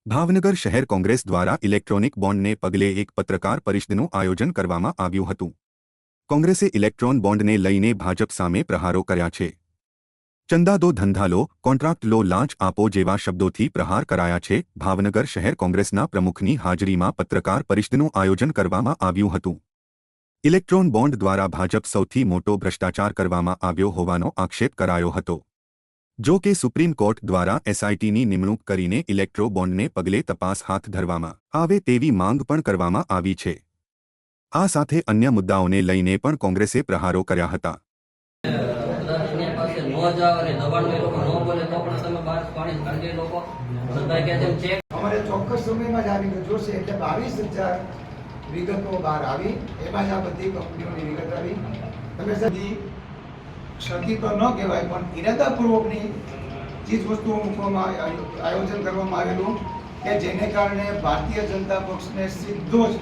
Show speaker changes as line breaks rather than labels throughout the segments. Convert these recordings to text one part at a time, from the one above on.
ભાવનગર શહેર કોંગ્રેસ દ્વારા ઇલેક્ટ્રોનિક બોન્ડને પગલે એક પત્રકાર પરિષદનું આયોજન કરવામાં આવ્યું હતું। કોંગ્રેસે ઇલેક્ટ્રોન બોન્ડને લઈને ભાજપ સામે પ્રહારો કર્યા છે। ચંદા દો ધંધા લો, કોન્ટ્રાક્ટ લો, લાંચ આપો જેવા શબ્દોથી પ્રહાર કરાયા છે। ભાવનગર શહેર કોંગ્રેસના પ્રમુખની હાજરીમાં પત્રકાર પરિષદનું આયોજન કરવામાં આવ્યું હતું। ઇલેક્ટ્રોન બોન્ડ દ્વારા ભાજપ સૌથી મોટો ભ્રષ્ટાચાર કરવામાં આવ્યો હોવાનો આક્ષેપ કરાયો હતો। જો કે સુપ્રીમ કોર્ટ દ્વારા એસઆઈટીની નિમણૂક કરીને ઇલેક્ટ્રો બોન્ડને પગલે તપાસ હાથ ધરવામાં આવે તેવી માંગ પણ કરવામાં આવી છે। આ સાથે અન્ય મુદ્દાઓને લઈને પણ કોંગ્રેસે પ્રહારો કર્યા હતા।
અમારે ચોક્કસ સમયમાં જ આવી જોશે એટલે 22,000 વિગતો બહાર આવી, એમાં જ આ બધી કંપનીઓની વિગત આવી। તમે સદી ક્ષતિ તો ન કહેવાય પણ ઇરાદાપૂર્વકની ચીજ વસ્તુઓ મૂકવામાં આયોજન કરવામાં આવેલું કે જેને કારણે ભારતીય જનતા પક્ષને સીધો જ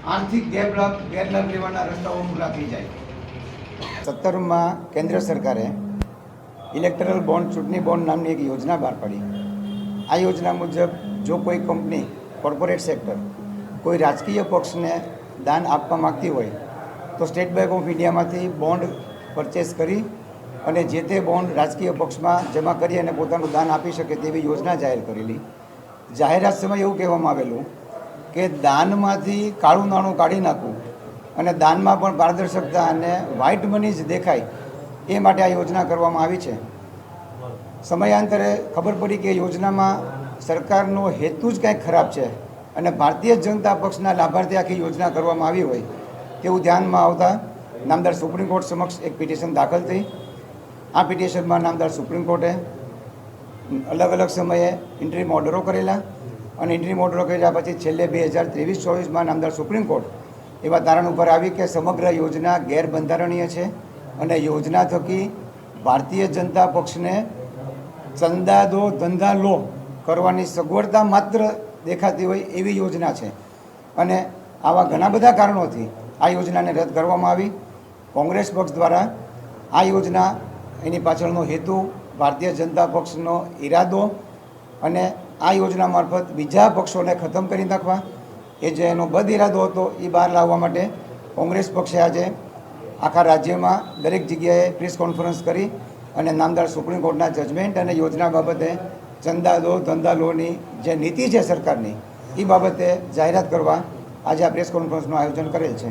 આર્થિક ગેરલાભ લેવાના રસ્તાઓ ખુલ્લા થઈ જાય। 17માં કેન્દ્ર સરકારે ઇલેક્ટરલ બોન્ડ, ચૂંટણી બોન્ડ નામની એક યોજના બહાર પાડી। આ યોજના મુજબ જો કોઈ કંપની, કોર્પોરેટ સેક્ટર કોઈ રાજકીય પક્ષને દાન આપવા માગતી હોય તો સ્ટેટ બેંક ઓફ ઇન્ડિયામાંથી બોન્ડ પરચેસ કરી અને જે તે બોન્ડ રાજકીય પક્ષમાં જમા કરી અને પોતાનું દાન આપી શકે તેવી યોજના જાહેર કરેલી। જાહેરાત સમયે એવું કહેવામાં આવેલું કે દાનમાંથી કાળું નાણું કાઢી નાખવું અને દાનમાં પણ પારદર્શકતા અને વ્હાઇટ મની જ દેખાય એ માટે આ યોજના કરવામાં આવી છે। સમયાંતરે ખબર પડી કે યોજનામાં સરકારનો હેતુ જ કંઈક ખરાબ છે અને ભારતીય જનતા પક્ષના લાભાર્થી આખી યોજના કરવામાં આવી હોય તેવું ધ્યાનમાં આવતા નામદાર સુપ્રીમ કોર્ટ સમક્ષ એક પિટિશન દાખલ થઈ। આ પિટિશનમાં નામદાર સુપ્રીમ કોર્ટે અલગ અલગ સમયે ઇન્ટરીમ ઓર્ડરો કરેલા અને ઇન્ટરીમ ઓર્ડરો કર્યા પછી છેલ્લે 2023-24માં નામદાર સુપ્રીમ કોર્ટ એવા તારણ ઉપર આવી કે સમગ્ર યોજના ગેરબંધારણીય છે અને યોજના થકી ભારતીય જનતા પક્ષને ચંદા દો ધંધા લો કરવાની સગવડતા માત્ર દેખાતી હોય એવી યોજના છે અને આવા ઘણા બધા કારણોથી આ યોજનાને રદ કરવામાં આવી। કોંગ્રેસ પક્ષ દ્વારા આ યોજના, એની પાછળનો હેતુ, ભારતીય જનતા પક્ષનો ઈરાદો અને આ યોજના મારફત બીજા પક્ષોને ખતમ કરી નાખવા એ જે એનો બદ ઈરાદો હતો એ બહાર લાવવા માટે કોંગ્રેસ પક્ષે આજે આખા રાજ્યમાં દરેક જગ્યાએ પ્રેસ કોન્ફરન્સ કરી અને નામદાર સુપ્રીમ કોર્ટના જજમેન્ટ અને યોજના બાબતે ચંદા દો ધંધા લોની જે નીતિ છે સરકારની એ બાબતે જાહેરાત કરવા આજે આ પ્રેસ કોન્ફરન્સનું આયોજન કરેલ છે।